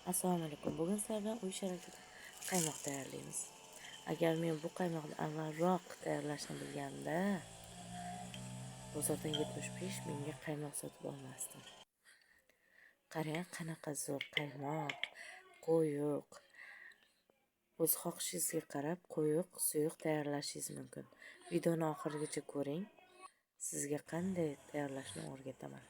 Assalomu alaykum. Bugun sizlardan uy sharoitida qaymoq tayyorlaymiz. Agar men bu qaymoqni avvalroq tayyorlashni bilganimda, bozordan 75 mingga qaymoq sotib olmasdim. Qarang, qanaqa zo'r qaymoq, quyuq. O'z xohishingizga qarab quyuq, suyuq tayyorlashingiz mumkin. Videoni oxirigacha ko'ring. Sizga qanday tayyorlashni o'rgataman.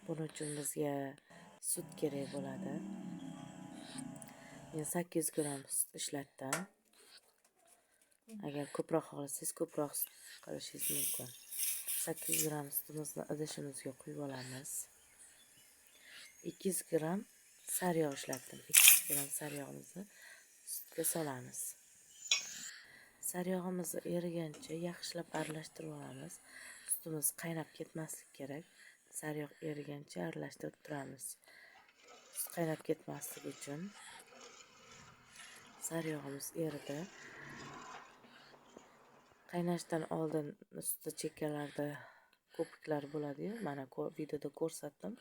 Buning uchun bizga sut kerak bo'ladi. Men 800 gram sut ishlatdim. Agar ko'proq xohlasangiz, ko'proq sut qilishingiz mumkin. 800 gram sutimizni idishimizga quyib olamiz. 200 gram sariyog' ishlatdim. 200 gram sariyog'imizni sutga solamiz. Sariyog'imizni erigancha yaxshilab aralashtirib olamiz. Sutimiz qaynab ketmasligi kerak. Sariyog' erigancha aralashtirib turamiz. Sut qaynab ketmasligi uchun. Sariyog'imiz eridi. Qaynashdan oldin sutda chekkalarda ko'piklar bo'ladi-yu, mana videoda ko'rsatdim.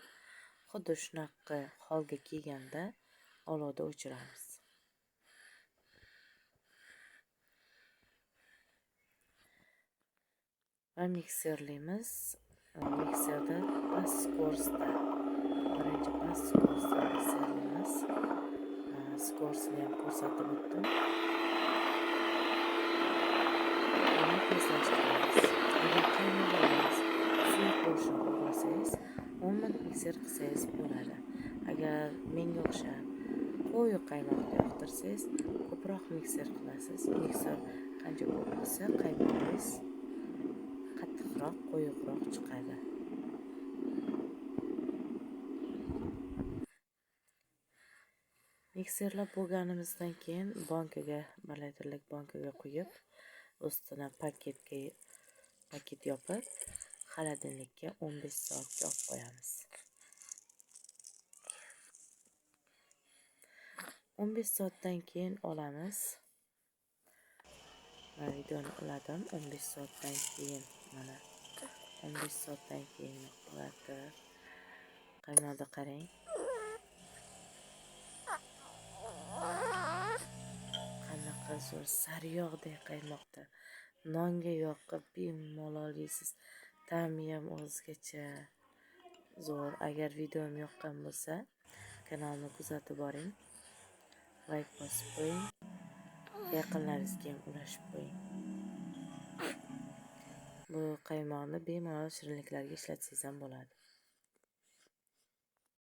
Xuddi shunaqa holga kelganda olovda o'chiramiz. Va mikserlaymiz. Mikserda past skorsda, birinchi past skorsda mikserlaymiz. Skorsini ham ko'rsatib o'tdim. Agar qaynog'ingiz suyuq bo'lishini xohlasangiz, 10 minut mikser qilsangiz bo'ladi. Agar menga o'xshab quyuq qaymoqni yoqtirsangiz, ko'proq mikser qilasiz. Mikser qancha ko'p bo'lsa, qaymoqingiz qattiqroq, quyuqroq chiqadi. Mikserlab bo'lganimizdan keyin bankaga, balaytirlik bankaga quyib, ustidan paket yopib, xolodilnikka 15 soatga olib qo'yamiz. 15 soatdan keyin olamiz. Mana videoni uladim. 15 soatdan keyin mana 15 soatdan keyin oladi. Qaymoqni qarang. Qanaqa zo'r sariyog'dek qaymoqda. Nonga yoqib bemalol yeysiz. Ta'mi ham o'zgacha zo'r. Agar videom yoqqan bo'lsa, kanalni kuzatib boring. Like bosib qo'ying. Yaqinlaringizga ham ulashib qo'ying. Bu qaymoqni bemalol shirinliklarga ishlatsangiz ham bo'ladi.